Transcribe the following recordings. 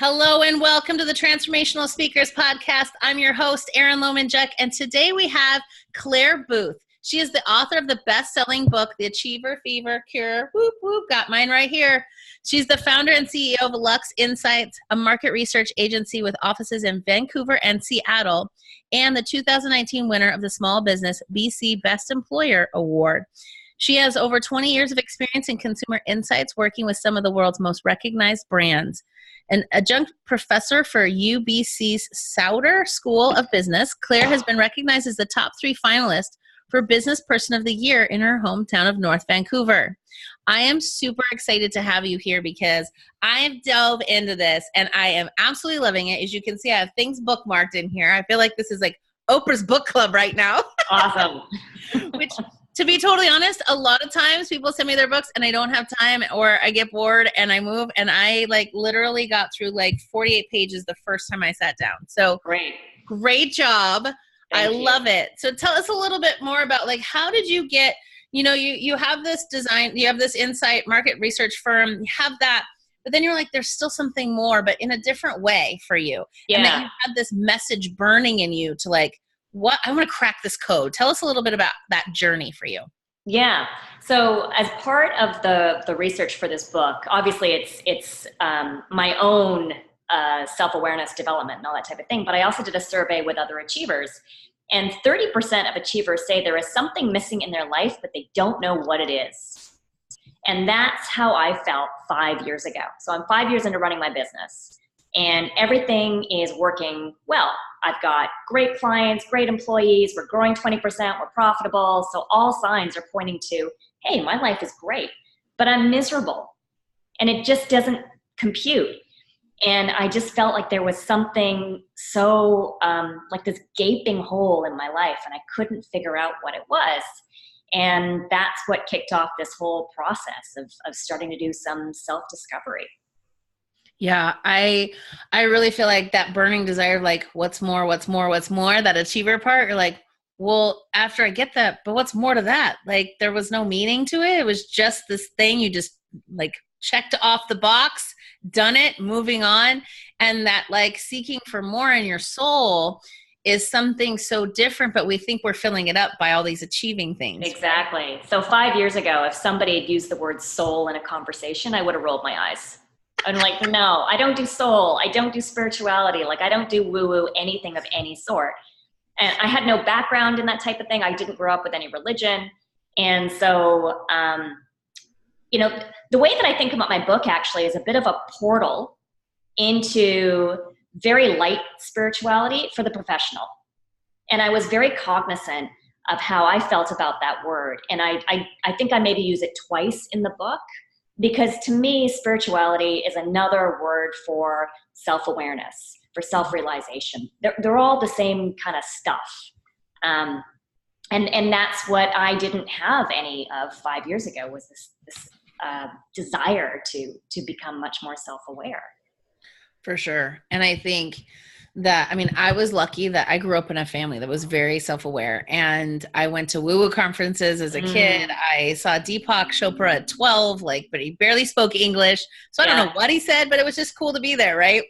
Hello and welcome to the Transformational Speakers podcast. I'm your host, Erin Lomanjuk, and today we have Claire Booth. She is the author of the best-selling book, The Achiever Fever Cure. Whoop, whoop, got mine right here. She's the founder and CEO of Lux Insights, a market research agency with offices in Vancouver and Seattle, and the 2019 winner of the Small Business BC Best Employer Award. She has over 20 years of experience in consumer insights, working with some of the world's most recognized brands. An adjunct professor for UBC's Sauder School of Business, Claire has been recognized as the top 3 finalist for Business Person of the Year in her hometown of North Vancouver. I am super excited to have you here because I have delved into this and I am absolutely loving it. As you can see, I have things bookmarked in here. I feel like this is like Oprah's book club right now. Awesome. Which, to be totally honest, a lot of times people send me their books and I don't have time, or I get bored and I move, and I like literally got through like 48 pages the first time I sat down. So great job. Thank you. Love it. So tell us a little bit more about like, how did you get, you have this design, you have this insight market research firm, you have that, but then you're like, there's still something more, but in a different way for you. Yeah. And then you had this message burning in you to like, what I want to crack this code. Tell us a little bit about that journey for you. Yeah. So as part of the research for this book, obviously it's my own self-awareness development and all that type of thing. But I also did a survey with other achievers, and 30% of achievers say there is something missing in their life, but they don't know what it is. And that's how I felt 5 years ago. So I'm 5 years into running my business and everything is working well. I've got great clients, great employees. We're growing 20%. We're profitable. So all signs are pointing to, hey, my life is great, but I'm miserable. And it just doesn't compute. And I just felt like there was something so like this gaping hole in my life, and I couldn't figure out what it was. And that's what kicked off this whole process of starting to do some self-discovery. Yeah, I really feel like that burning desire of like, what's more, that achiever part, you're like, well, after I get that, but what's more to that? Like, there was no meaning to it. It was just this thing you just like checked off the box, done it, moving on. And that like seeking for more in your soul is something so different, but we think we're filling it up by all these achieving things. Exactly. So 5 years ago, if somebody had used the word soul in a conversation, I would have rolled my eyes. I'm like, no, I don't do soul. I don't do spirituality. Like I don't do woo-woo, anything of any sort. And I had no background in that type of thing. I didn't grow up with any religion. And so, the way that I think about my book actually is a bit of a portal into very light spirituality for the professional. And I was very cognizant of how I felt about that word. And I think I maybe use it twice in the book, because to me, spirituality is another word for self-awareness, for self-realization. They're all the same kind of stuff. And that's what I didn't have any of 5 years ago, was this desire to become much more self-aware. For sure. And I think that, I was lucky that I grew up in a family that was very self-aware, and I went to woo-woo conferences as a kid. I saw Deepak Chopra at 12, but he barely spoke English. So I don't know what he said, but it was just cool to be there. Right.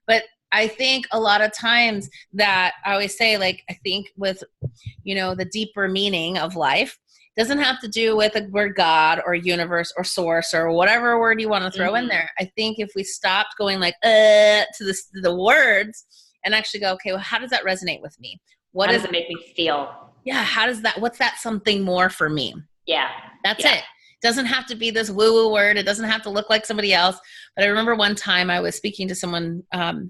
But I think a lot of times that I always say, I think with, the deeper meaning of life doesn't have to do with the word God or universe or source or whatever word you want to throw in there. I think if we stopped going to the words and actually go, okay, well, how does that resonate with me? How does it make me feel? Yeah. What's that something more for me? Yeah. That's it. It doesn't have to be this woo-woo word. It doesn't have to look like somebody else. But I remember one time I was speaking to someone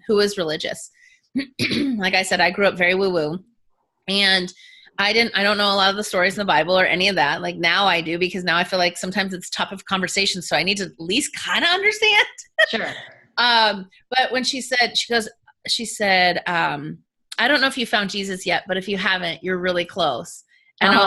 who was religious. Like I said, I grew up very woo-woo, and I don't know a lot of the stories in the Bible or any of that. Like now I do, because now I feel like sometimes it's topic of conversation. So I need to at least kind of understand. Sure. But when she said, I don't know if you found Jesus yet, but if you haven't, you're really close. And I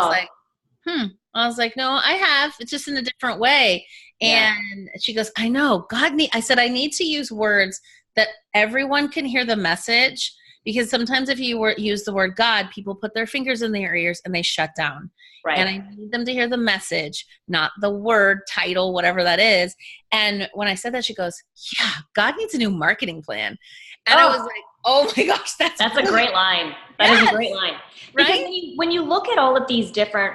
was like, no, I have. It's just in a different way. And she goes, I know. I said, I need to use words that everyone can hear the message, because sometimes if you use the word God, people put their fingers in their ears and they shut down. Right. And I need them to hear the message, not the word, title, whatever that is. And when I said that, she goes, yeah, God needs a new marketing plan. And I was like, oh my gosh, that's a great line. That is a great line. Because right? when you look at all of these different,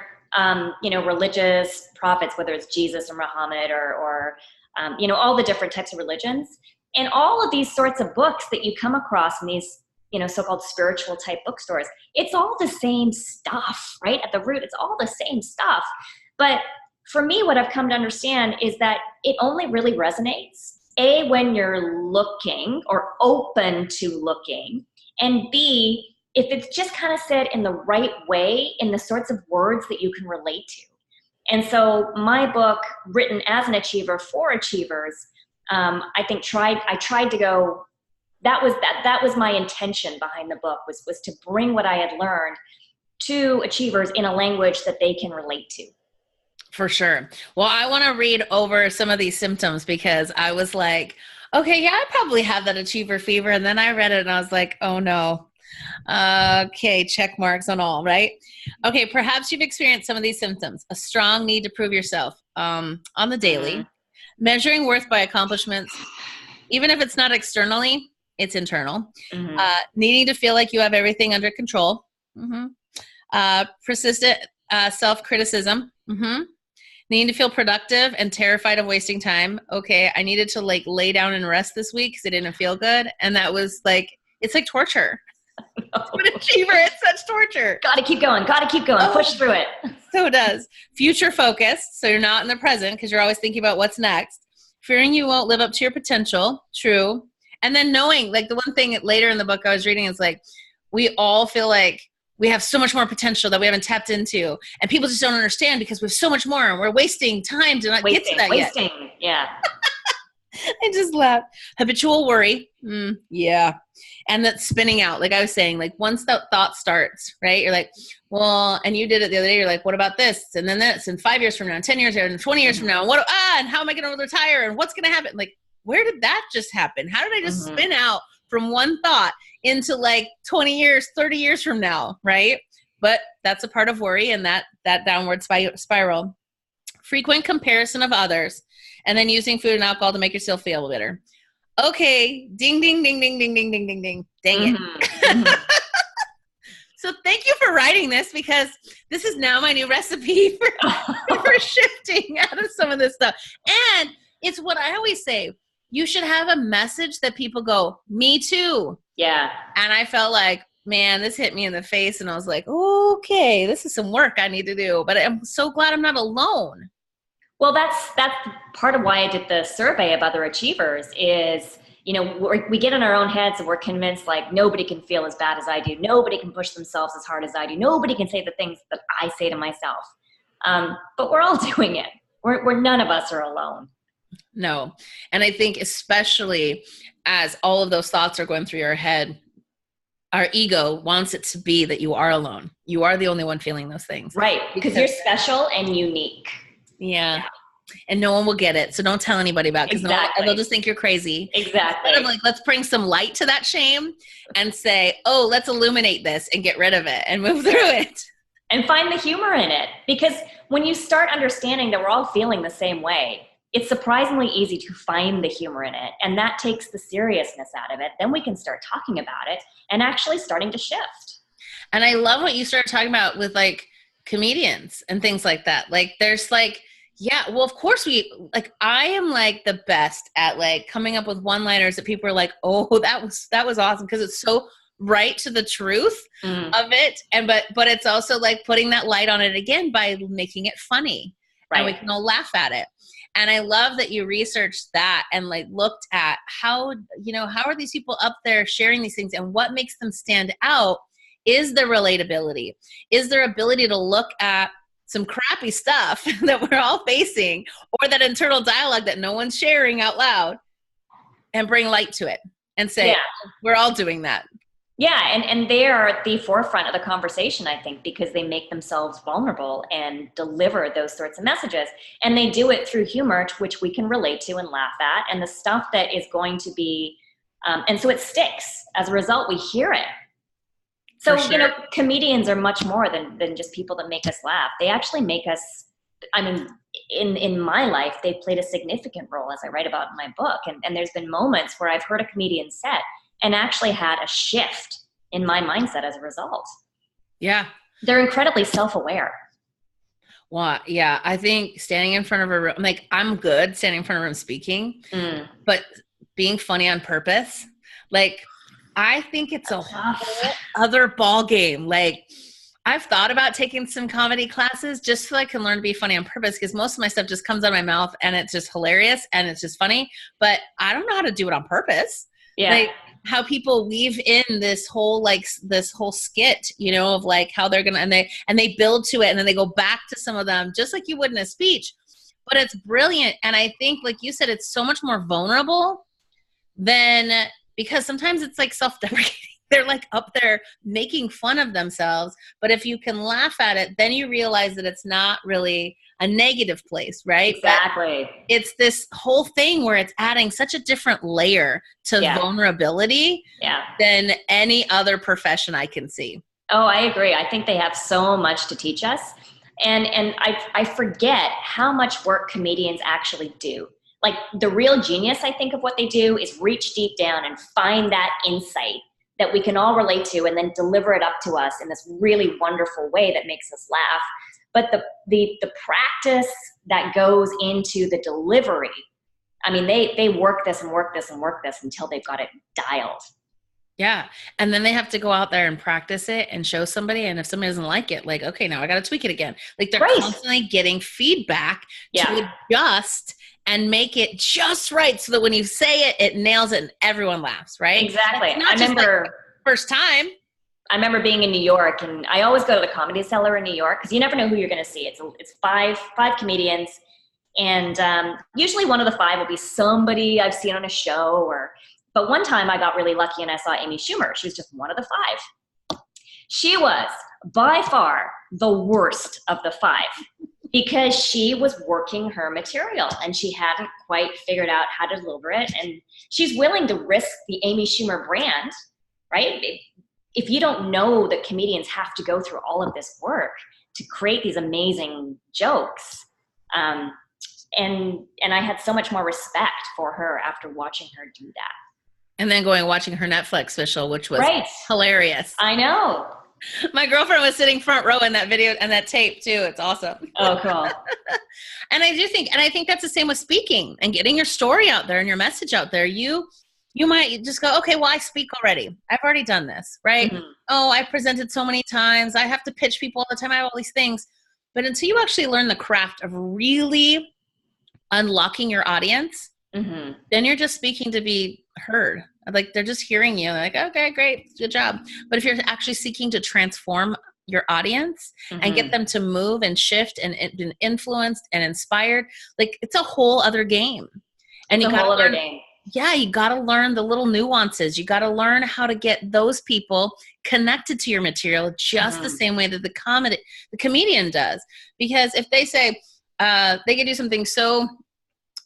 religious prophets, whether it's Jesus or Muhammad or all the different types of religions, and all of these sorts of books that you come across in these, so-called spiritual type bookstores, it's all the same stuff, right? At the root, it's all the same stuff. But for me, what I've come to understand is that it only really resonates, A, when you're looking or open to looking, and B, if it's just kind of said in the right way, in the sorts of words that you can relate to. And so my book, written as an achiever for achievers, I think I tried to go, that was my intention behind the book, was to bring what I had learned to achievers in a language that they can relate to. For sure. Well, I want to read over some of these symptoms because I was like, okay, yeah, I probably have that achiever fever. And then I read it and I was like, oh no. Okay, check marks on all, right? Okay, perhaps you've experienced some of these symptoms. A strong need to prove yourself on the daily, measuring worth by accomplishments, even if it's not externally, it's internal. Needing to feel like you have everything under control. Persistent self-criticism. Needing to feel productive and terrified of wasting time. Okay, I needed to lay down and rest this week because it didn't feel good. And that was it's like torture. For an achiever, it's such torture. Gotta keep going, push through it. So it does. Future focused, so you're not in the present because you're always thinking about what's next. Fearing you won't live up to your potential, true. And then knowing, the one thing later in the book I was reading is we all feel like we have so much more potential that we haven't tapped into. And people just don't understand because we have so much more and we're wasting time to not get to that yet. Yeah. I just laughed. Habitual worry. Yeah. And that's spinning out. Like I was saying, once that thought starts, right? You're like, well, and you did it the other day. You're like, what about this? And then this, and 5 years from now, and 10 years and 20 years from now, and how am I going to retire? And what's going to happen? Where did that just happen? How did I just spin out from one thought into 20 years, 30 years from now, right? But that's a part of worry and that downward spiral. Frequent comparison of others, and then using food and alcohol to make yourself feel better. Okay, ding, ding, ding, ding, ding, ding, ding, ding, ding. Dang it. So thank you for writing this because this is now my new recipe for shifting out of some of this stuff. And it's what I always say. You should have a message that people go, me too. Yeah. And I felt like, man, this hit me in the face. And I was like, okay, this is some work I need to do. But I'm so glad I'm not alone. Well, that's part of why I did the survey of other achievers is, we get in our own heads and we're convinced nobody can feel as bad as I do. Nobody can push themselves as hard as I do. Nobody can say the things that I say to myself. But we're all doing it. We're none of us are alone. No. And I think especially as all of those thoughts are going through your head, our ego wants it to be that you are alone. You are the only one feeling those things. Right. Because you're special and unique. Yeah. And no one will get it. So don't tell anybody about it because they'll just think you're crazy. Exactly. Instead of let's bring some light to that shame and say, let's illuminate this and get rid of it and move through it. And find the humor in it. Because when you start understanding that we're all feeling the same way, it's surprisingly easy to find the humor in it. And that takes the seriousness out of it. Then we can start talking about it and actually starting to shift. And I love what you started talking about with comedians and things like that. There's yeah, well, of course I am the best at coming up with one-liners that people are like, oh, that was awesome. Cause it's so right to the truth of it. And, but it's also putting that light on it again by making it funny. Right. And we can all laugh at it. And I love that you researched that and looked at how are these people up there sharing these things and what makes them stand out is the relatability, is their ability to look at some crappy stuff that we're all facing or that internal dialogue that no one's sharing out loud and bring light to it and say, we're all doing that. Yeah. And they are at the forefront of the conversation, I think, because they make themselves vulnerable and deliver those sorts of messages. And they do it through humor, which we can relate to and laugh at. And the stuff that is going to be, and so it sticks. As a result, we hear it So, sure. comedians are much more than just people that make us laugh. They actually make us, I mean, in my life, they've played a significant role, as I write about in my book. And there's been moments where I've heard a comedian set and actually had a shift in my mindset as a result. Yeah. They're incredibly self-aware. Well, yeah, I think standing in front of a room, like I'm good standing in front of a room speaking, but being funny on purpose, like I think it's a whole other ball game. Like I've thought about taking some comedy classes just so I can learn to be funny on purpose, because most of my stuff just comes out of my mouth and it's just hilarious and it's just funny, but I don't know how to do it on purpose. Yeah. Like how people weave in this whole skit, of like how they're gonna, and they build to it and then they go back to some of them just like you would in a speech, but it's brilliant. And I think, like you said, it's so much more vulnerable than, because sometimes it's like self-deprecating. They're like up there making fun of themselves, but if you can laugh at it, then you realize that it's not really a negative place, right? Exactly. But it's this whole thing where it's adding such a different layer to vulnerability than any other profession I can see. Oh, I agree. I think they have so much to teach us. And I forget how much work comedians actually do. Like the real genius, I think, of what they do is reach deep down and find that insight that we can all relate to and then deliver it up to us in this really wonderful way that makes us laugh. But the practice that goes into the delivery, I mean, they work this and work this and work this until they've got it dialed. Yeah. And then they have to go out there and practice it and show somebody. And if somebody doesn't like it, like, okay, now I got to tweak it again. Like they're constantly getting feedback to adjust and make it just right so that when you say it, it nails it and everyone laughs, right? Exactly. I remember first time. I remember being in New York, and I always go to the Comedy Cellar in New York because you never know who you're going to see. It's five comedians, and usually one of the five will be somebody I've seen on a show. But one time I got really lucky and I saw Amy Schumer. She was just one of the five. She was by far the worst of the five because she was working her material and she hadn't quite figured out how to deliver it. And she's willing to risk the Amy Schumer brand, right? If you don't know that comedians have to go through all of this work to create these amazing jokes. And I had so much more respect for her after watching her do that. And then watching her Netflix special, which was hilarious. I know. My girlfriend was sitting front row in that video and that tape too. It's awesome. Oh, cool. And I think that's the same with speaking and getting your story out there and your message out there. You might just go, okay, well, I speak already. I've already done this, right? Mm-hmm. Oh, I've presented so many times. I have to pitch people all the time. I have all these things. But until you actually learn the craft of really unlocking your audience, then you're just speaking to be heard. Like they're just hearing you. They're like, okay, great, good job. But if you're actually seeking to transform your audience and get them to move and shift and be influenced and inspired, like it's a whole other game. And it's a whole other game. Yeah, you got to learn the little nuances. You got to learn how to get those people connected to your material just the same way that the comedian does. Because if they say they can do something so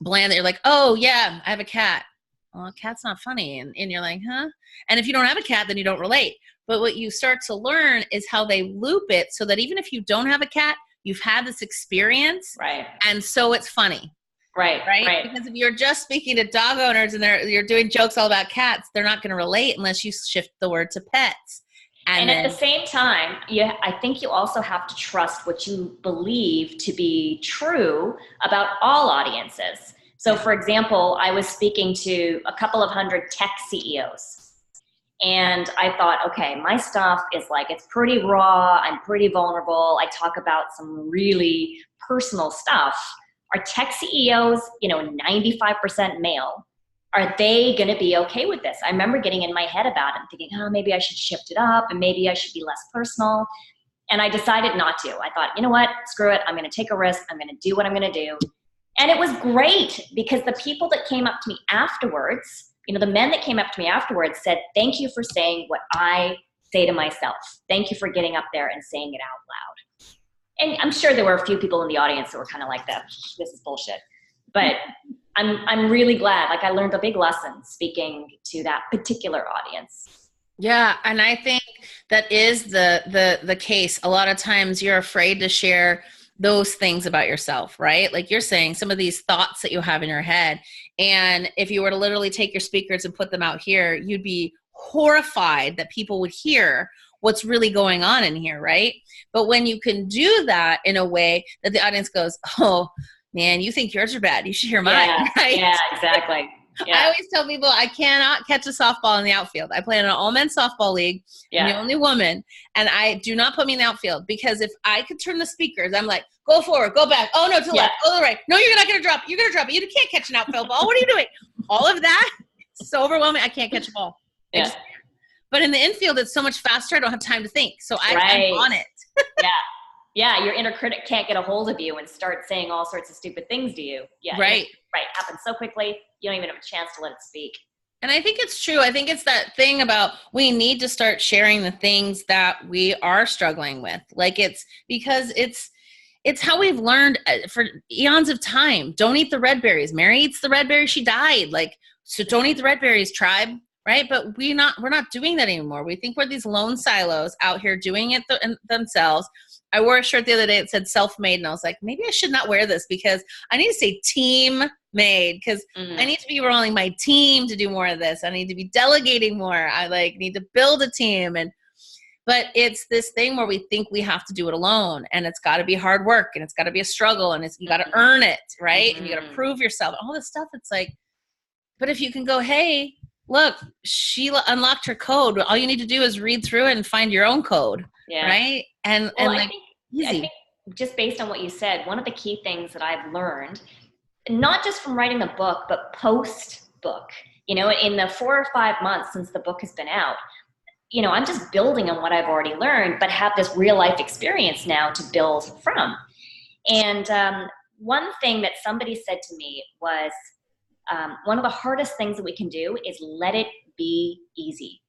bland that you're like, oh yeah, I have a cat. Well, a cat's not funny. And you're like, huh? And if you don't have a cat, then you don't relate. But what you start to learn is how they loop it so that even if you don't have a cat, you've had this experience. Right. And so it's funny. Right. Because if you're just speaking to dog owners and you're doing jokes all about cats, they're not going to relate unless you shift the word to pets. And at the same time, I think you also have to trust what you believe to be true about all audiences. So for example, I was speaking to a couple of hundred tech CEOs. And I thought, okay, my stuff is like, it's pretty raw. I'm pretty vulnerable. I talk about some really personal stuff. Are tech CEOs, 95% male, are they going to be okay with this? I remember getting in my head about it and thinking, oh, maybe I should shift it up and maybe I should be less personal. And I decided not to. I thought, you know what, screw it. I'm going to take a risk. I'm going to do what I'm going to do. And it was great because the people that came up to me afterwards, the men that came up to me afterwards said, thank you for saying what I say to myself. Thank you for getting up there and saying it out loud. And I'm sure there were a few people in the audience that were kind of like that. This is bullshit. But I'm really glad. Like I learned a big lesson speaking to that particular audience. Yeah, and I think that is the case. A lot of times you're afraid to share those things about yourself, right? Like you're saying, some of these thoughts that you have in your head. And if you were to literally take your speakers and put them out here, you'd be horrified that people would hear what's really going on in here, right? But when you can do that in a way that the audience goes, oh man, you think yours are bad, you should hear mine, Yeah, right? yeah, exactly. Yeah. I always tell people I cannot catch a softball in the outfield. I play in an all-men's softball league. I'm the only woman, and I do not put me in the outfield, because if I could turn the speakers, I'm like, go forward, go back. Oh, no, to the left. Go to the right. No, you're not going to drop it. You're going to drop it. You can't catch an outfield ball. What are you doing? All of that is so overwhelming. I can't catch a ball. Yeah. But in the infield, it's so much faster. I don't have time to think. So I'm on it. Yeah. Yeah, your inner critic can't get a hold of you and start saying all sorts of stupid things to you. Yeah, right. Right. Happens so quickly, you don't even have a chance to let it speak. And I think it's true. I think it's that thing about we need to start sharing the things that we are struggling with. Like it's because it's how we've learned for eons of time. Don't eat the red berries. Mary eats the red berries. She died. Like, so don't eat the red berries, tribe. Right. But we're not doing that anymore. We think we're these lone silos out here doing it themselves. I wore a shirt the other day that said self-made, and I was like, maybe I should not wear this, because I need to say team made, because I need to be rolling my team to do more of this. I need to be delegating more. I need to build a team. But it's this thing where we think we have to do it alone, and it's got to be hard work, and it's got to be a struggle, and you got to earn it. Right. And you got to prove yourself, all this stuff. It's like, but if you can go, hey, look, Sheila unlocked her code. All you need to do is read through it and find your own code. Yeah. Right. And I think just based on what you said, one of the key things that I've learned, not just from writing the book, but post book, in the 4 or 5 months since the book has been out, I'm just building on what I've already learned, but have this real life experience now to build from. And one thing that somebody said to me was, one of the hardest things that we can do is let it be easy.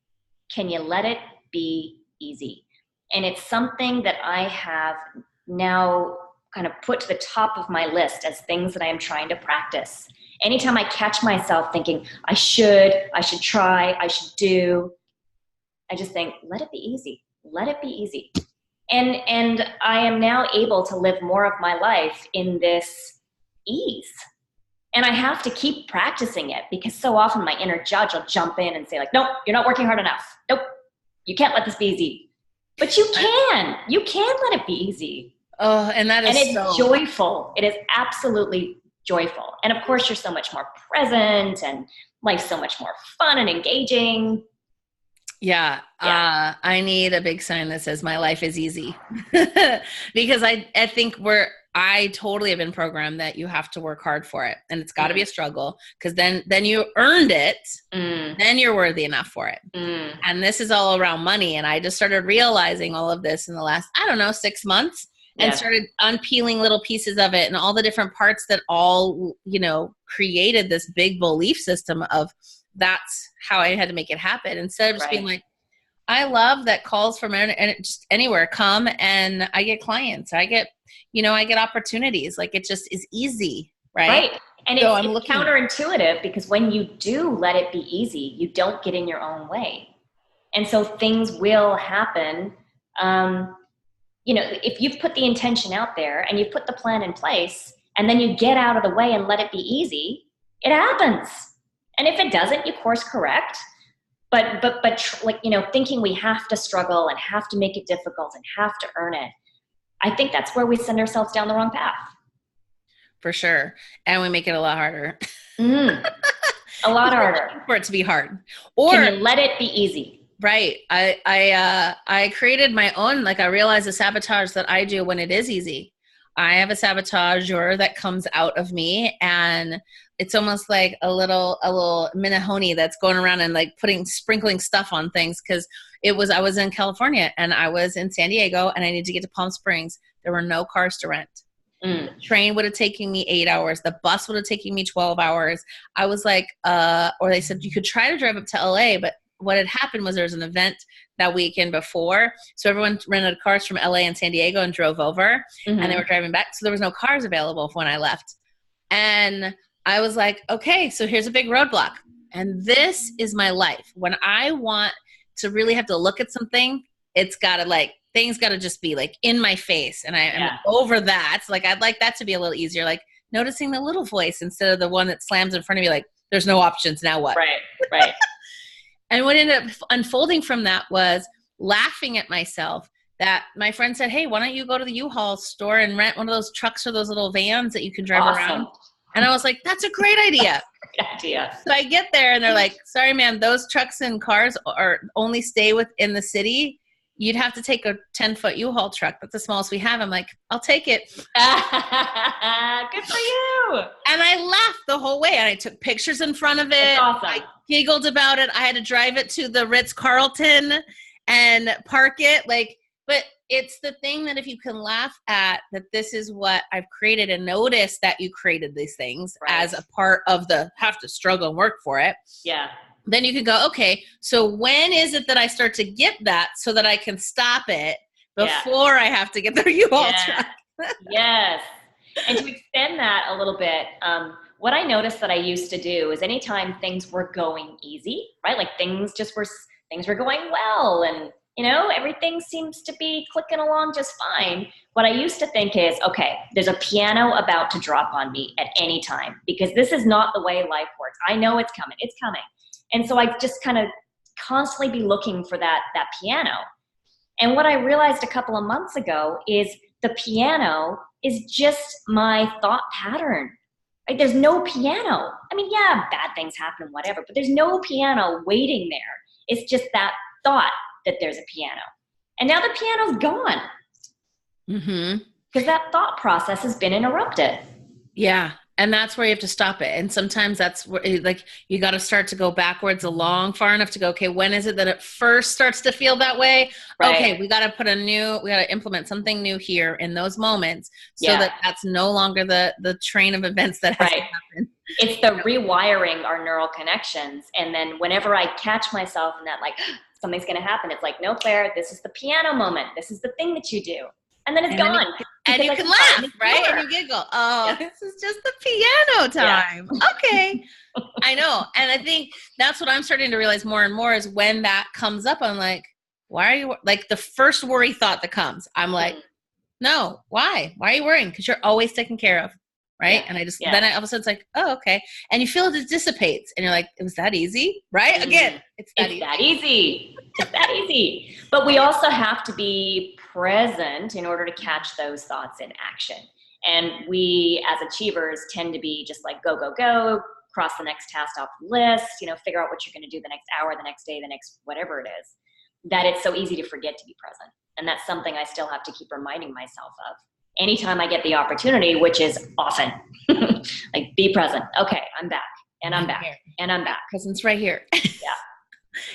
Can you let it be easy? And it's something that I have now kind of put to the top of my list as things that I am trying to practice. Anytime I catch myself thinking, I should try, I should do, I just think, let it be easy. Let it be easy. And I am now able to live more of my life in this ease. And I have to keep practicing it, because so often my inner judge will jump in and say, like, nope, you're not working hard enough. Nope, you can't let this be easy. But you can let it be easy. Oh, and it's joyful. It is absolutely joyful. And of course, you're so much more present, and life's so much more fun and engaging. Yeah. I need a big sign that says my life is easy, because I think I totally have been programmed that you have to work hard for it, and it's got to be a struggle, because then you earned it, then you're worthy enough for it. And this is all around money. And I just started realizing all of this in the last, 6 months, and started unpeeling little pieces of it, and all the different parts that all, created this big belief system of that's how I had to make it happen, instead of just being like, I love that calls from just anywhere come, and I get clients. I get opportunities. Like, it just is easy. Right. And so it's counterintuitive, because when you do let it be easy, you don't get in your own way. And so things will happen. If you've put the intention out there and you put the plan in place, and then you get out of the way and let it be easy, it happens. And if it doesn't, you course correct. But thinking we have to struggle and have to make it difficult and have to earn it, I think that's where we send ourselves down the wrong path. For sure. And we make it a lot harder. A lot harder. For it to be hard. Or can you let it be easy? Right. I created my own, I realized the sabotage that I do when it is easy. I have a sabotager that comes out of me, and it's almost like a little Minahoney that's going around and sprinkling stuff on things. Cause I was in California, and I was in San Diego, and I needed to get to Palm Springs. There were no cars to rent. The train would have taken me 8 hours. The bus would have taken me 12 hours. I was like, or they said you could try to drive up to LA, but what had happened was there was an event that weekend before. So everyone rented cars from LA and San Diego and drove over, and they were driving back. So there was no cars available when I left. And I was like, okay, so here's a big roadblock. And this is my life. When I want to really have to look at something, it's got to like, things got to just be like in my face. And I am over that. So like, I'd like that to be a little easier. Like noticing the little voice instead of the one that slams in front of me. Like there's no options. Now what? Right. And what ended up unfolding from that was laughing at myself that my friend said, hey, why don't you go to the U-Haul store and rent one of those trucks or those little vans that you can drive around? And I was like, that's a great idea. Great idea. So I get there and they're like, sorry, man, those trucks and cars are only stay within the city. You'd have to take a 10-foot U-Haul truck. That's the smallest we have. I'm like, I'll take it. Good for you. And I laughed the whole way. And I took pictures in front of it. That's awesome. I giggled about it. I had to drive it to the Ritz-Carlton and park it. Like, but it's the thing that if you can laugh at that this is what I've created and notice that you created these things as a part of the have to struggle and work for it. Yeah. Then you can go, okay, so when is it that I start to get that so that I can stop it before I have to get the U-Haul truck? Yes. And to extend that a little bit, what I noticed that I used to do is anytime things were going easy, right? Like things were going well and, you know, everything seems to be clicking along just fine. What I used to think is, okay, there's a piano about to drop on me at any time because this is not the way life works. I know it's coming. It's coming. And so I just kind of constantly be looking for that piano. And what I realized a couple of months ago is the piano is just my thought pattern. Right? There's no piano. I mean, yeah, bad things happen, whatever, but there's no piano waiting there. It's just that thought that there's a piano. And now the piano's gone. Mm-hmm. Because that thought process has been interrupted. Yeah. And that's where you have to stop it. And sometimes that's where like you got to start to go backwards far enough to go, okay, when is it that it first starts to feel that way? Right. Okay, we got to implement something new here in those moments so that that's no longer the train of events that has to happen. It's the rewiring our neural connections. And then whenever I catch myself in that, like, something's going to happen, it's like, no, Claire, this is the piano moment. This is the thing that you do. And then it's gone. And you can laugh, right? And you giggle. Oh, this is just the piano time. Yeah. Okay. I know. And I think that's what I'm starting to realize more and more is when that comes up, I'm like, why are you, like the first worry thought that comes, I'm like, no, why? Why are you worrying? Because you're always taken care of. Right. Yeah. And then all of a sudden it's like, oh, okay. And you feel it dissipates and you're like, it was that easy, right? Again, it's that easy. It's that easy. But we also have to be present in order to catch those thoughts in action. And we as achievers tend to be just like, go, go, go, cross the next task off the list, figure out what you're going to do the next hour, the next day, the next whatever it is, that it's so easy to forget to be present. And that's something I still have to keep reminding myself of. Anytime I get the opportunity, which is often, like be present. Okay, I'm back and I'm back and I'm back. Presence right here. Yeah.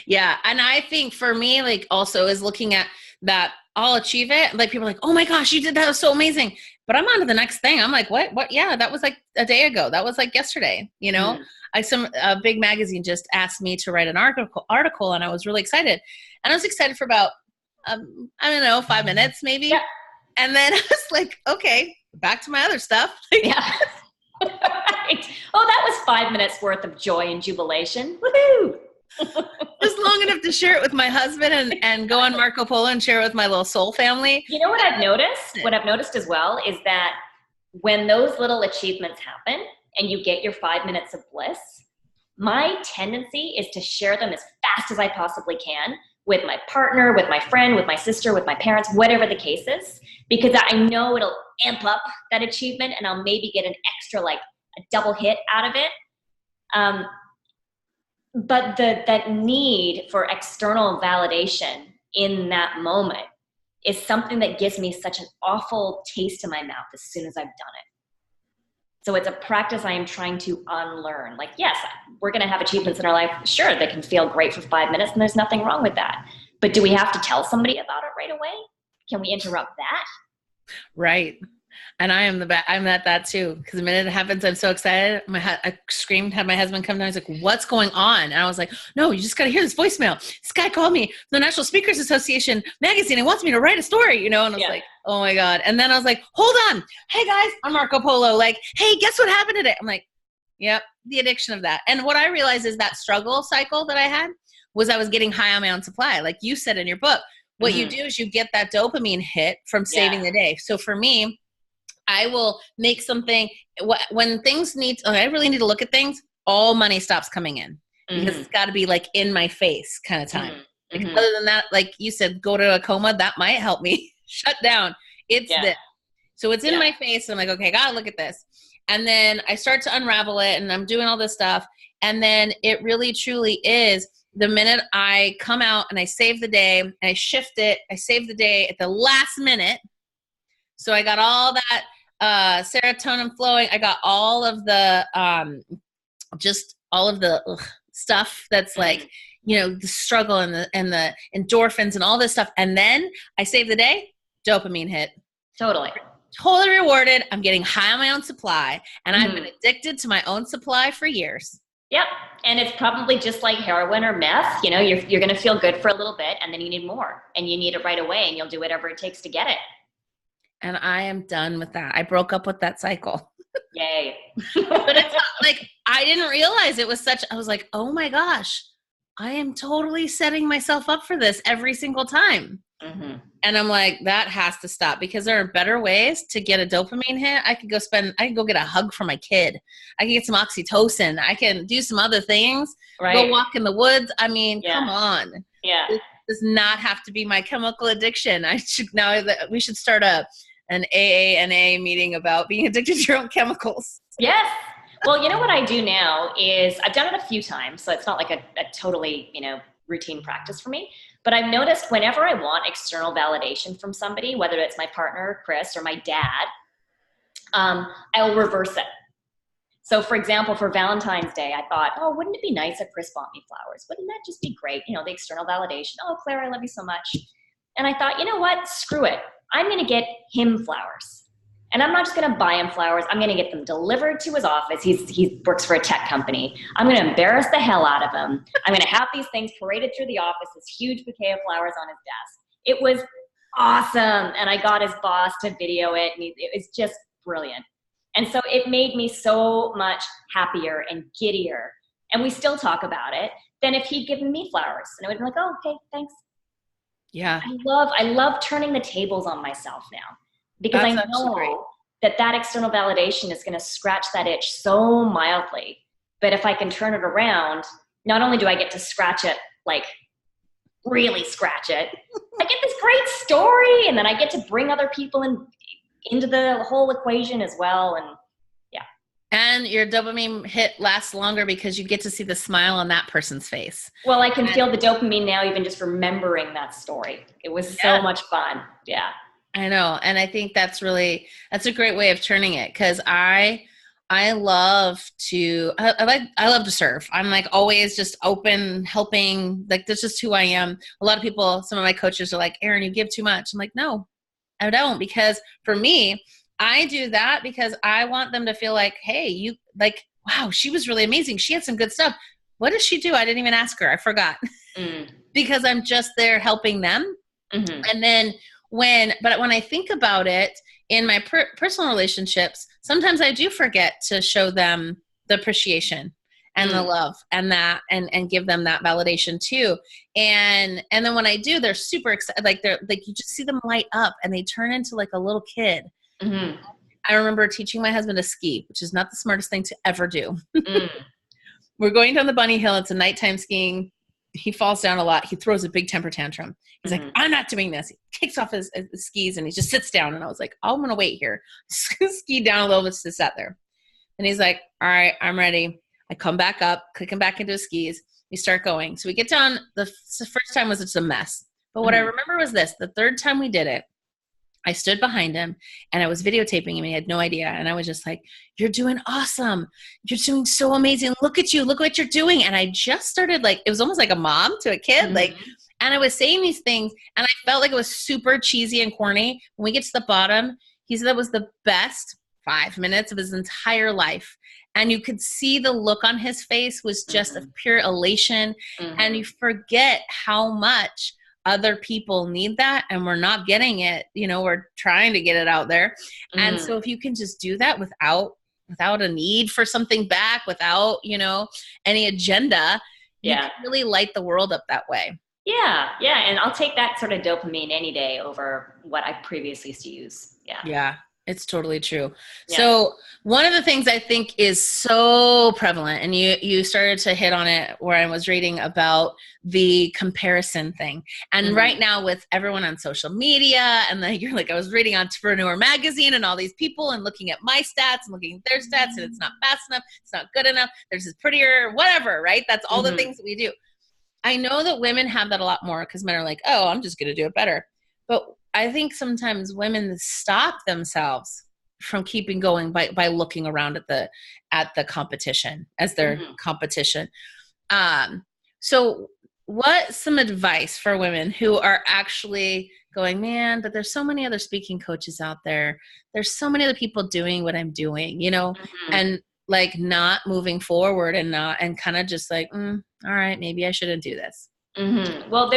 Yeah. And I think for me, like also is looking at that I'll achieve it. Like people are like, oh my gosh, you did that. It was so amazing. But I'm on to the next thing. I'm like, what? Yeah, that was like a day ago. That was like yesterday, a big magazine just asked me to write an article and I was really excited. And I was excited for about, 5 minutes maybe. Yeah. And then I was like, okay, back to my other stuff. Yeah. Right. Oh, that was 5 minutes worth of joy and jubilation. Woohoo! Just long enough to share it with my husband and go on Marco Polo and share it with my little soul family. You know what I've noticed? What I've noticed as well is that when those little achievements happen and you get your 5 minutes of bliss, my tendency is to share them as fast as I possibly can with my partner, with my friend, with my sister, with my parents, whatever the case is, because I know it'll amp up that achievement and I'll maybe get an extra, like a double hit out of it. But that need for external validation in that moment is something that gives me such an awful taste in my mouth as soon as I've done it. So it's a practice I am trying to unlearn. Like, yes, we're going to have achievements in our life. Sure, they can feel great for 5 minutes and there's nothing wrong with that. But do we have to tell somebody about it right away? Can we interrupt that? Right. And I'm at that too. Because the minute it happens, I'm so excited. I screamed, had my husband come down. He's like, what's going on? And I was like, no, you just got to hear this voicemail. This guy called me from the National Speakers Association magazine and wants me to write a story, And I was like, oh my God. And then I was like, hold on. Hey guys, I'm Marco Polo. Like, hey, guess what happened today? I'm like, Yep. The addiction of that. And what I realized is that struggle cycle that I had was I was getting high on my own supply. Like you said in your book, what you do is you get that dopamine hit from saving the day. So for me, I will make something when things I really need to look at things, all money stops coming in because it's got to be like in my face kind of time. Like, other than that, like you said, go to a coma, that might help me shut down. It's this. So it's in my face. And I'm like, okay, I got to look at this. And then I start to unravel it and I'm doing all this stuff. And then it really truly is the minute I come out and I save the day and I shift it, I save the day at the last minute. So I got all that serotonin flowing. I got all of the, just all of the stuff that's like, you know, the struggle and the endorphins and all this stuff. And then I save the day, dopamine hit. Totally rewarded. I'm getting high on my own supply and I've been addicted to my own supply for years. Yep. And it's probably just like heroin or meth. You know, you're going to feel good for a little bit and then you need more and you need it right away and you'll do whatever it takes to get it. And I am done with that. I broke up with that cycle. Yay. But it's not, like, I didn't realize it was I was like, oh my gosh, I am totally setting myself up for this every single time. And I'm like, that has to stop because there are better ways to get a dopamine hit. I could go get a hug from my kid. I can get some oxytocin. I can do some other things. Right. Go walk in the woods. I mean, come on. Yeah. It does not have to be my chemical addiction. We should start an AANA meeting about being addicted to your own chemicals. Yes. Well, you know what I do now is I've done it a few times, so it's not like a totally, routine practice for me. But I've noticed whenever I want external validation from somebody, whether it's my partner, Chris, or my dad, I'll reverse it. So for example, for Valentine's Day, I thought, oh, wouldn't it be nice if Chris bought me flowers? Wouldn't that just be great? The external validation. Oh, Claire, I love you so much. And I thought, you know what? Screw it. I'm going to get him flowers. And I'm not just going to buy him flowers. I'm going to get them delivered to his office. He works for a tech company. I'm going to embarrass the hell out of him. I'm going to have these things paraded through the office, this huge bouquet of flowers on his desk. It was awesome. And I got his boss to video it. And it was just brilliant. And so it made me so much happier and giddier. And we still talk about it than if he'd given me flowers. And I would be like, oh, okay, thanks. Yeah. I love turning the tables on myself now. Because I know that external validation is going to scratch that itch so mildly. But if I can turn it around, not only do I get to scratch it, like really scratch it, I get this great story. And then I get to bring other people into the whole equation as well. And yeah. And your dopamine hit lasts longer because you get to see the smile on that person's face. Well, I can feel the dopamine now, even just remembering that story. It was so much fun. Yeah. I know. And I think that's a great way of turning it. Cause I love to serve. I'm like always just open, helping. Like that's just who I am. A lot of people, some of my coaches are like, Erin, you give too much. I'm like, no, I don't. Because for me, I do that because I want them to feel like, hey, wow, she was really amazing. She had some good stuff. What does she do? I didn't even ask her. I forgot. Because I'm just there helping them. And then when I think about it in my personal relationships, sometimes I do forget to show them the appreciation and the love and that, and give them that validation too. And then when I do, they're super excited. Like you just see them light up and they turn into like a little kid. I remember teaching my husband to ski, which is not the smartest thing to ever do. We're going down the bunny hill. It's a nighttime skiing. He falls down a lot. He throws a big temper tantrum. He's like, I'm not doing this. He kicks off his skis and he just sits down. And I was like, I'm going to wait here. Ski down a little bit to sit there. And he's like, all right, I'm ready. I come back up, click him back into his skis. We start going. So we get down. The first time was just a mess. But what I remember was this. The third time we did it, I stood behind him and I was videotaping him and he had no idea. And I was just like, you're doing awesome. You're doing so amazing. Look at you. Look what you're doing. And I just started it was almost like a mom to a kid. And I was saying these things and I felt like it was super cheesy and corny. When we get to the bottom, he said that was the best 5 minutes of his entire life. And you could see the look on his face was just of pure elation. And you forget how much other people need that and we're not getting it. We're trying to get it out there. And so if you can just do that without without a need for something back, without, you know, any agenda, you can really light the world up that way. Yeah. Yeah. And I'll take that sort of dopamine any day over what I previously used to use. Yeah. Yeah. It's totally true. Yeah. So one of the things I think is so prevalent, and you started to hit on it where I was reading about the comparison thing. And right now with everyone on social media, and you're like, I was reading Entrepreneur Magazine and all these people and looking at my stats and looking at their stats, and it's not fast enough, it's not good enough, there's this prettier, whatever, right? That's all the things that we do. I know that women have that a lot more because men are like, oh, I'm just going to do it better. But I think sometimes women stop themselves from keeping going by looking around at the competition as their competition. So what's some advice for women who are actually going, man, but there's so many other speaking coaches out there. There's so many other people doing what I'm doing, you know, and like not moving forward and kind of just like, all right, maybe I shouldn't do this. Well,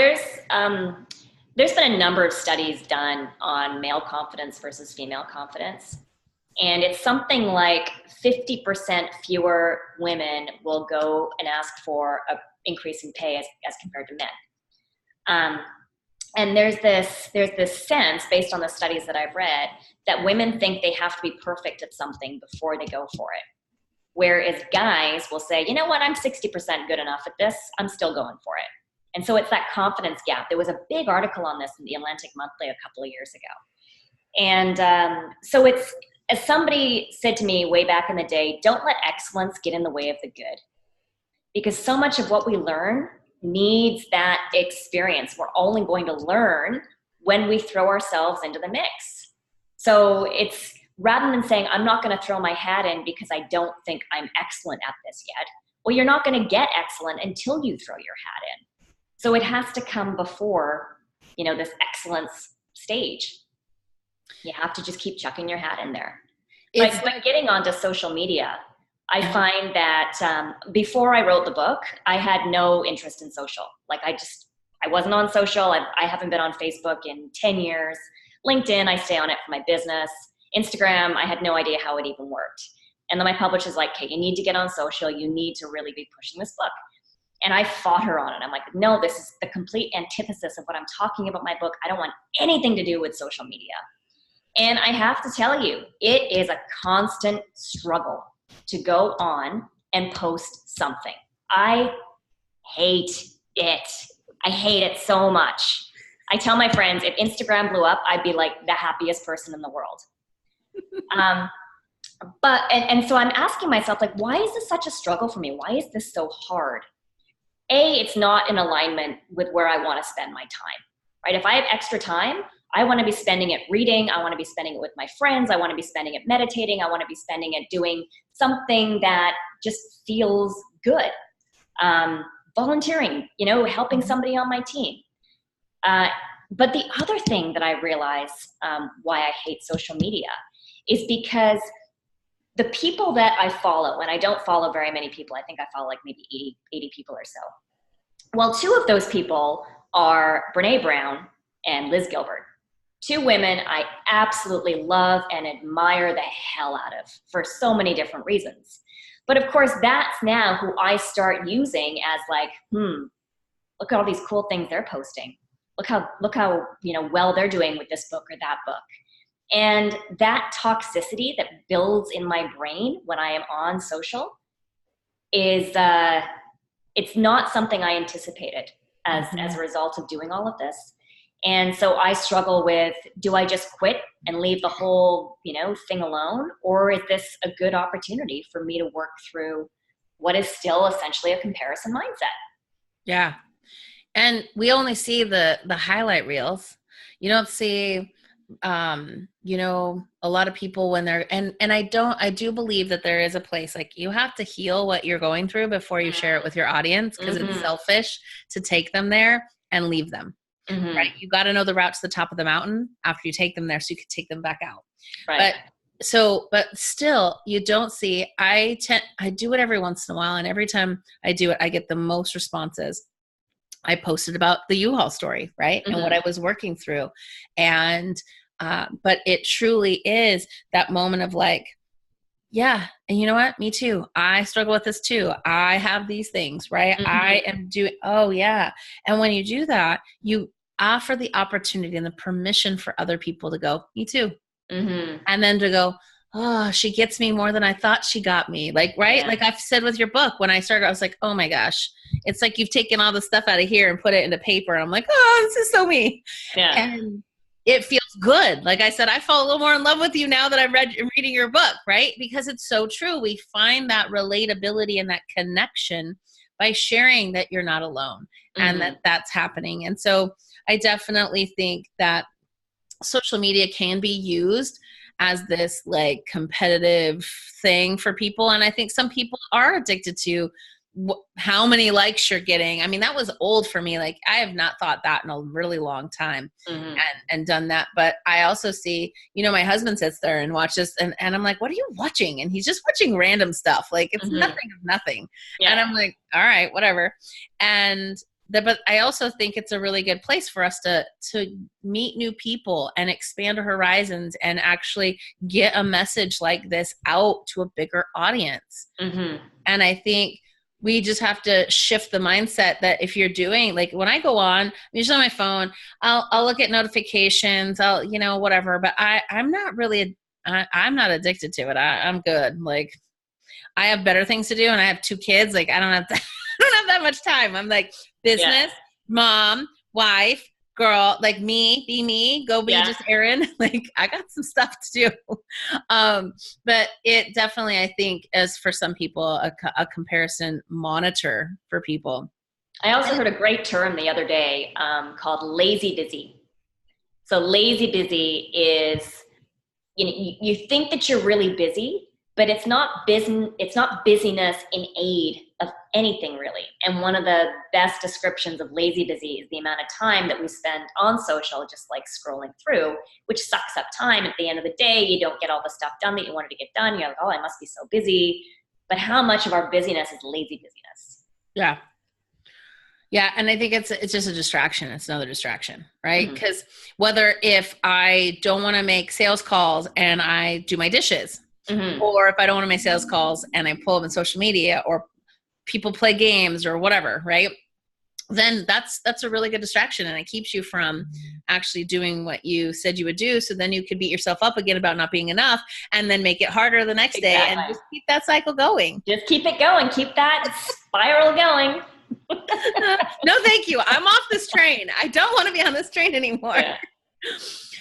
there's been a number of studies done on male confidence versus female confidence. And it's something like 50% fewer women will go and ask for an increase in pay as compared to men. And there's this sense, based on the studies that I've read, that women think they have to be perfect at something before they go for it. Whereas guys will say, you know what, I'm 60% good enough at this, I'm still going for it. And so it's that confidence gap. There was a big article on this in the Atlantic Monthly a couple of years ago. And so it's, as somebody said to me way back in the day, don't let excellence get in the way of the good. Because so much of what we learn needs that experience. We're only going to learn when we throw ourselves into the mix. So it's, rather than saying, I'm not going to throw my hat in because I don't think I'm excellent at this yet. Well, you're not going to get excellent until you throw your hat in. So it has to come before, you know, this excellence stage. You have to just keep chucking your hat in there. But getting onto social media, I find that before I wrote the book, I had no interest in social. Like I wasn't on social. I haven't been on Facebook in 10 years. LinkedIn, I stay on it for my business. Instagram, I had no idea how it even worked. And then my publisher's like, okay, you need to get on social. You need to really be pushing this book. And I fought her on it. I'm like, no, this is the complete antithesis of what I'm talking about in my book. I don't want anything to do with social media. And I have to tell you, it is a constant struggle to go on and post something. I hate it. I hate it so much. I tell my friends, if Instagram blew up, I'd be like the happiest person in the world. And so I'm asking myself, like, why is this such a struggle for me? Why is this so hard? It's not in alignment with where I want to spend my time, right? If I have extra time, I want to be spending it reading. I want to be spending it with my friends. I want to be spending it meditating. I want to be spending it doing something that just feels good. Volunteering, you know, helping somebody on my team. But the other thing that I realize why I hate social media is because the people that I follow, and I don't follow very many people, I think I follow like maybe 80 people or so. Well, two of those people are Brene Brown and Liz Gilbert. Two women I absolutely love and admire the hell out of for so many different reasons. But of course, that's now who I start using as like, look at all these cool things they're posting. Look how you know well they're doing with this book or that book. And that toxicity that builds in my brain when I am on social is it's not something I anticipated as a result of doing all of this. And so I struggle with, do I just quit and leave the whole, you know, thing alone? Or is this a good opportunity for me to work through what is still essentially a comparison mindset? Yeah. And we only see the highlight reels. You don't see, you know, a lot of people when they're, and I do believe that there is a place, like you have to heal what you're going through before you share it with your audience, because it's selfish to take them there and leave them. Right. You got to know the route to the top of the mountain after you take them there so you can take them back out. Right. But still you don't see, I do it every once in a while. And every time I do it, I get the most responses. I posted about the U-Haul story, right? And what I was working through. And, but it truly is that moment of like, Yeah. And you know what? Me too. I struggle with this too. I have these things, right? I am doing, oh yeah. And when you do that, you offer the opportunity and the permission for other people to go, me too. And then to go, oh, she gets me more than I thought she got me. Like, right? Yeah. Like I've said with your book, when I started, I was like, oh my gosh, it's like you've taken all the stuff out of here and put it into paper. And I'm like, oh, this is so me. Yeah. And it feels good. Like I said, I fall a little more in love with you now that I'm reading your book, right? Because it's so true. We find that relatability and that connection by sharing that you're not alone and that that's happening. And so I definitely think that social media can be used as this like competitive thing for people. And I think some people are addicted to how many likes you're getting. I mean, that was old for me. Like I have not thought that in a really long time and done that. But I also see, my husband sits there and watches and I'm like, what are you watching? And he's just watching random stuff. Like it's nothing of nothing. Yeah. And I'm like, all right, whatever. But I also think it's a really good place for us to meet new people and expand our horizons and actually get a message like this out to a bigger audience. And I think we just have to shift the mindset that if you're doing, like when I go on, I'm usually on my phone, I'll look at notifications, I'll, whatever, but I'm not really, I'm not addicted to it. I'm good. Like I have better things to do and I have 2 kids. Like I don't have that much time. I'm like business, mom, wife, girl, like be me, go be just Erin. Like I got some stuff to do. But it definitely, I think, is for some people a comparison monitor for people. I also heard a great term the other day called lazy busy. So lazy busy is, you think that you're really busy, but it's not busyness in aid of anything really. And one of the best descriptions of lazy busy is the amount of time that we spend on social, just like scrolling through, which sucks up time. At the end of the day, you don't get all the stuff done that you wanted to get done. You're like, oh, I must be so busy. But how much of our busyness is lazy busyness? Yeah. Yeah. And I think it's just a distraction. It's another distraction, right? Because whether if I don't want to make sales calls and I do my dishes, or if I don't want to make sales calls and I pull up on social media or people play games or whatever, right? Then that's a really good distraction and it keeps you from actually doing what you said you would do. So then you could beat yourself up again about not being enough and then make it harder the next day and just keep that cycle going. Just keep it going. Keep that spiral going. No, thank you. I'm off this train. I don't want to be on this train anymore. Yeah.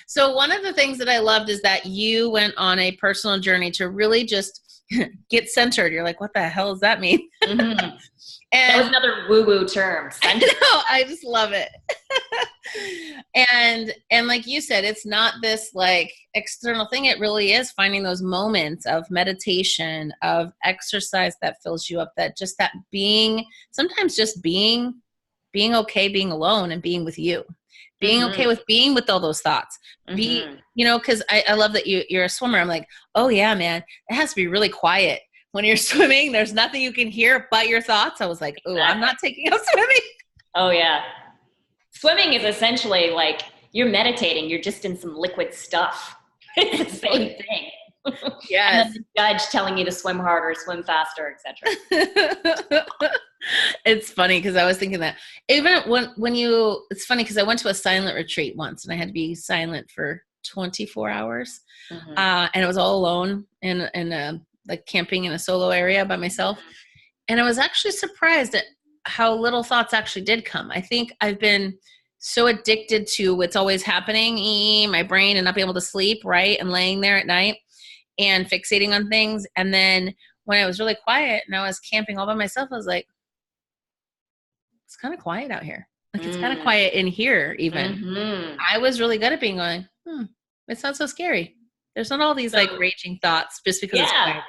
So one of the things that I loved is that you went on a personal journey to really just get centered. You're like, what the hell does that mean? And that was another woo-woo term. I know, I just love it. and like you said, it's not this like external thing. It really is finding those moments of meditation, of exercise that fills you up, that being, sometimes just being okay, being alone and being with you. Being okay with being with all those thoughts. Because I love that you're a swimmer. I'm like, oh yeah, man, it has to be really quiet. When you're swimming, there's nothing you can hear but your thoughts. I was like, oh, I'm not taking up swimming. Oh yeah. Swimming is essentially like you're meditating. You're just in some liquid stuff. It's the same thing. Yes. And then the judge telling you to swim harder, swim faster, etc. It's funny because I was thinking that even it's funny because I went to a silent retreat once and I had to be silent for 24 hours. And it was all alone in like camping in a solo area by myself. And I was actually surprised at how little thoughts actually did come. I think I've been so addicted to what's always happening, my brain, and not being able to sleep, right? And laying there at night and fixating on things. And then when I was really quiet and I was camping all by myself, I was like, it's kind of quiet out here. Like it's kind of quiet in here even. I was really good at being going, it's not so scary. There's not all these like raging thoughts just because it's quieter,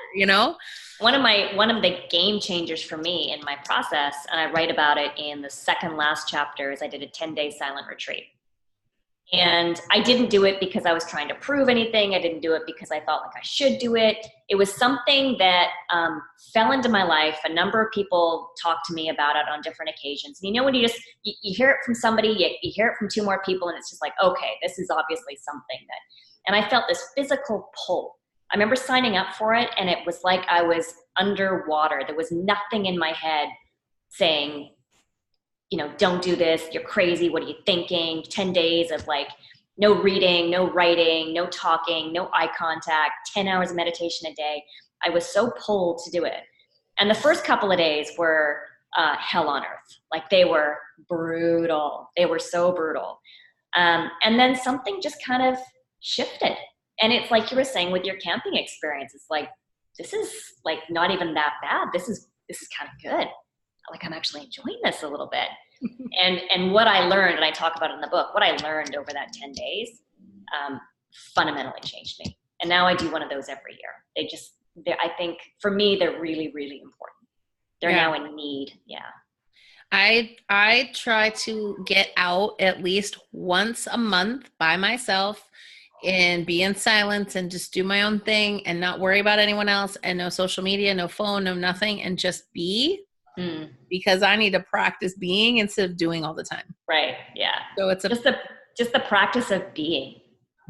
One of the game changers for me in my process, and I write about it in the second last chapter, is I did a 10-day silent retreat. And I didn't do it because I was trying to prove anything. I didn't do it because I thought like I should do it. It was something that fell into my life. A number of people talked to me about it on different occasions. And when you hear it from somebody, you hear it from 2 more people, and it's just like, okay, this is obviously something that, and I felt this physical pull I remember signing up for it, and it was like I was underwater. There was nothing in my head saying, don't do this. You're crazy. What are you thinking? 10 days of like no reading, no writing, no talking, no eye contact, 10 hours of meditation a day. I was so pulled to do it. And the first couple of days were hell on earth. Like they were brutal. They were so brutal. And then something just kind of shifted. And it's like you were saying with your camping experience, it's like, this is like not even that bad. This is kind of good. Like I'm actually enjoying this a little bit. And what I learned, and I talk about it in the book, what I learned over that 10 days fundamentally changed me. And now I do one of those every year. I think for me, they're really, really important. They're now in need. Yeah. I try to get out at least once a month by myself and be in silence and just do my own thing and not worry about anyone else, and no social media, no phone, no nothing, and just be. Because I need to practice being instead of doing all the time. Right. Yeah. So it's just the practice of being.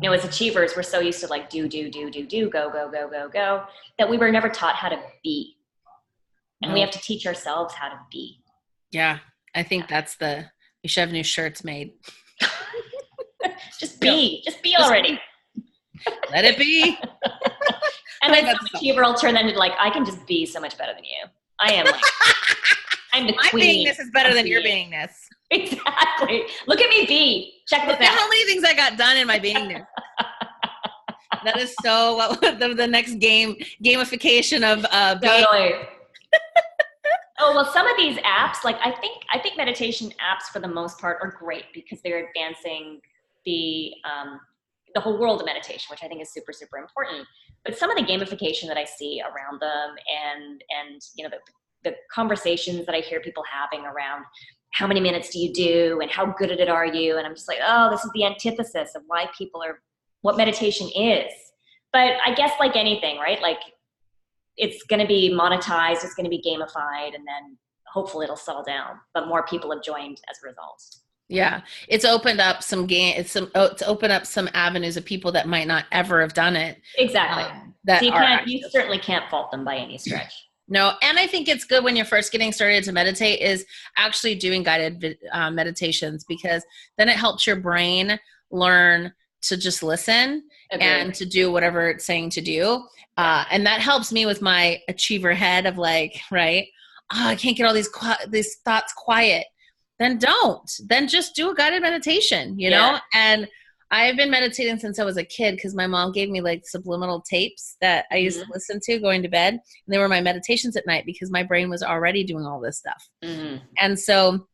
As achievers, we're so used to like do, go, that we were never taught how to be. And we have to teach ourselves how to be. Yeah. I think we should have new shirts made. Just be. Just be already. Let it be. And then some achiever will turn that into like, I can just be so much better than you. I am like, I'm the queen. My beingness is better than your beingness. Exactly. Look at me be. Check this out. How many things I got done in my beingness. That is so the next gamification of totally. Oh, well, some of these apps, like I think meditation apps for the most part are great because they're advancing the whole world of meditation, which I think is super, super important. But some of the gamification that I see around them and the conversations that I hear people having around how many minutes do you do and how good at it are you? And I'm just like, oh, this is the antithesis of what meditation is. But I guess like anything, right? Like it's going to be monetized, it's going to be gamified, and then hopefully it'll settle down. But more people have joined as a result. Yeah, it's opened up it's opened up some avenues of people that might not ever have done it. Exactly. You certainly can't fault them by any stretch. No, and I think it's good when you're first getting started to meditate is actually doing guided meditations, because then it helps your brain learn to just listen and to do whatever it's saying to do. And that helps me with my achiever head of like, right, I can't get all these thoughts quiet. Then just do a guided meditation, you know? And I've been meditating since I was a kid because my mom gave me like subliminal tapes that I used to listen to going to bed. And they were my meditations at night because my brain was already doing all this stuff. And so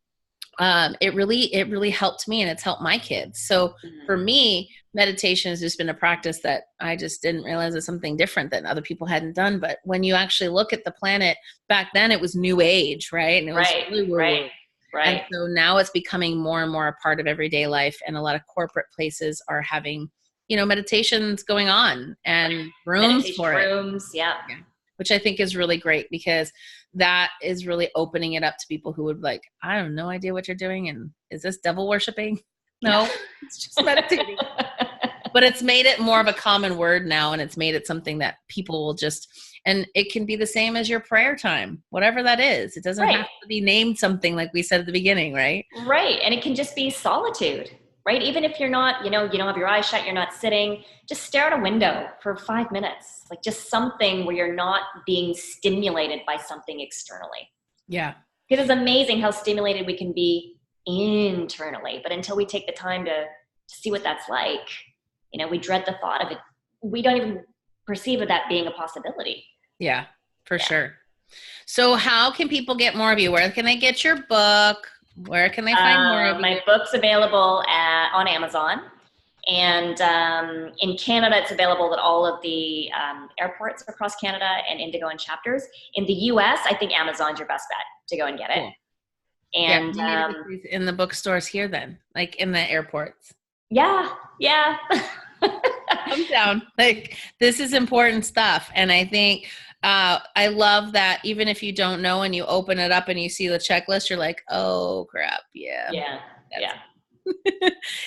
it really helped me, and it's helped my kids. So for me, meditation has just been a practice that I just didn't realize is something different that other people hadn't done. But when you actually look at the planet back then, it was new age, right? And it was really woo-woo. Right. And so now it's becoming more and more a part of everyday life. And a lot of corporate places are having, meditations going on and rooms for it. Yeah. Which I think is really great, because that is really opening it up to people who would like, I have no idea what you're doing. And is this devil worshiping? No, it's just meditating. But it's made it more of a common word now. And it's made it something that people will and it can be the same as your prayer time, whatever that is. It doesn't have to be named something like we said at the beginning, right? Right. And it can just be solitude, right? Even if you're not, you don't have your eyes shut, you're not sitting, just stare at a window for 5 minutes. Like just something where you're not being stimulated by something externally. Yeah. Because it's amazing how stimulated we can be internally. But until we take the time to see what that's like, we dread the thought of it. We don't even perceive of that being a possibility. Yeah, for sure. So how can people get more of you? Where can they get your book? Where can they find more of you? My book's available on Amazon. And in Canada, it's available at all of the airports across Canada and Indigo and Chapters. In the US, I think Amazon's your best bet to go and get it. Cool. And in the bookstores here then, like in the airports. Yeah. Come down. Like, this is important stuff. And I think I love that even if you don't know and you open it up and you see the checklist, you're like, oh crap.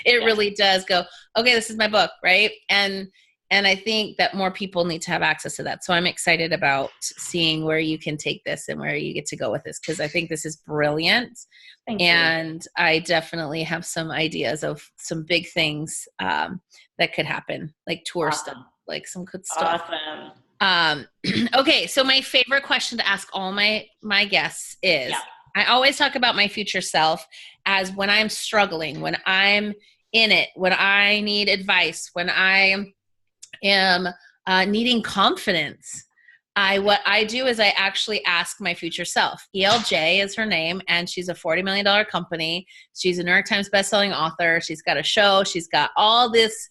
It really does go, okay, this is my book. Right. And And I think that more people need to have access to that. So I'm excited about seeing where you can take this and where you get to go with this, because I think this is brilliant. Thank you. And I definitely have some ideas of some big things that could happen, like tour stuff, like some good stuff. Awesome. Okay, so my favorite question to ask all my guests is, I always talk about my future self as when I'm struggling, when I'm in it, when I need advice, when I am needing confidence. What I do is I actually ask my future self. ELJ is her name, and she's a $40 million company. She's a New York Times bestselling author. She's got a show. She's got all this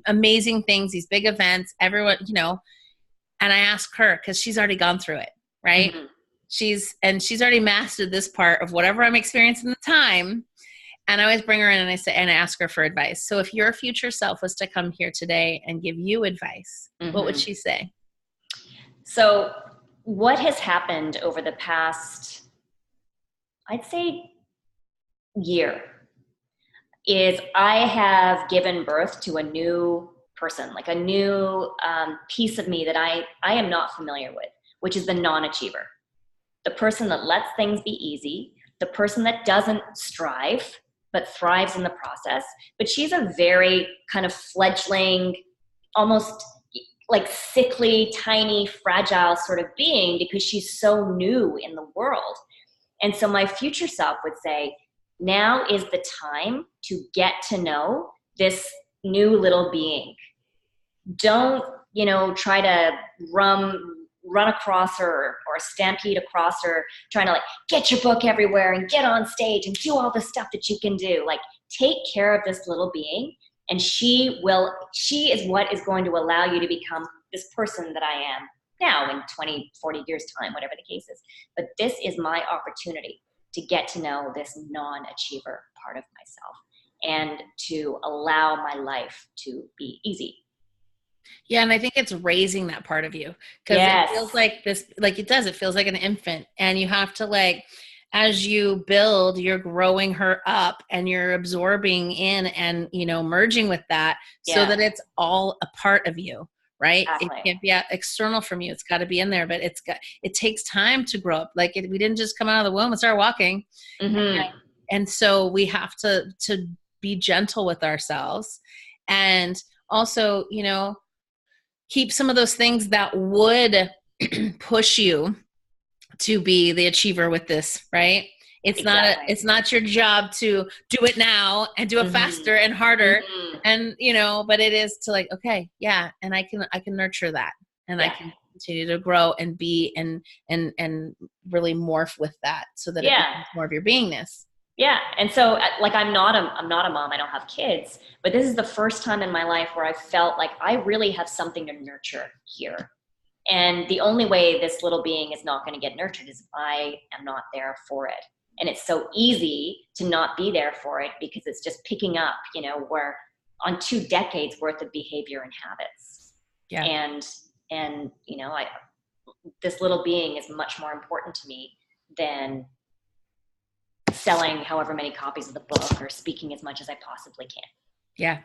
amazing things, these big events, everyone, and I ask her because she's already gone through it, right? Mm-hmm. She's already mastered this part of whatever I'm experiencing at the time. And I always bring her in and I ask her for advice. So if your future self was to come here today and give you advice, what would she say? So what has happened over the past, I'd say, year is I have given birth to a new person, like a new piece of me that I am not familiar with, which is the non-achiever. The person that lets things be easy, the person that doesn't strive, but thrives in the process. But she's a very kind of fledgling, almost like sickly, tiny, fragile sort of being because she's so new in the world. And so my future self would say, now is the time to get to know this new little being. Don't, try to run across her or stampede across her, trying to like get your book everywhere and get on stage and do all the stuff that you can do. Like, take care of this little being, and she is what is going to allow you to become this person that I am now in 20, 40 years time, whatever the case is. But this is my opportunity to get to know this non-achiever part of myself and to allow my life to be easy. Yeah, and I think it's raising that part of you, because it feels like this, like it does, it feels like an infant, and you have to, as you build, you're growing her up and you're absorbing in and, merging with that so that it's all a part of you, right? Exactly. It can't be external from you. It's got to be in there, but it takes time to grow up. Like we didn't just come out of the womb and start walking. Mm-hmm. And so we have to be gentle with ourselves, and also, keep some of those things that would push you to be the achiever with this, right? It's not your job to do it now and do it faster and harder. And, but it is to okay, yeah. And I can nurture that, and I can continue to grow and be and really morph with that so that it becomes more of your beingness. Yeah. And so I'm not a mom. I don't have kids, but this is the first time in my life where I felt like I really have something to nurture here. And the only way this little being is not going to get nurtured is if I am not there for it. And it's so easy to not be there for it because it's just picking up, we're on 2 decades worth of behavior and habits. Yeah. And this little being is much more important to me than selling however many copies of the book or speaking as much as I possibly can. Yeah.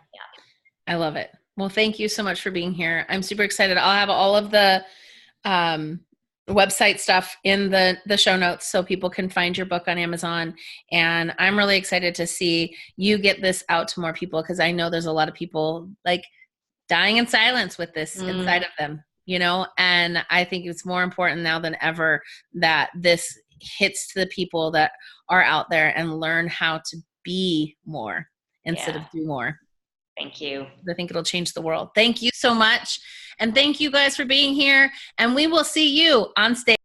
I love it. Well, thank you so much for being here. I'm super excited. I'll have all of the website stuff in the show notes so people can find your book on Amazon. And I'm really excited to see you get this out to more people, because I know there's a lot of people dying in silence with this inside of them, and I think it's more important now than ever that this hits to the people that are out there and learn how to be more instead of do more. Thank you. I think it'll change the world. Thank you so much. And thank you guys for being here. And we will see you on stage.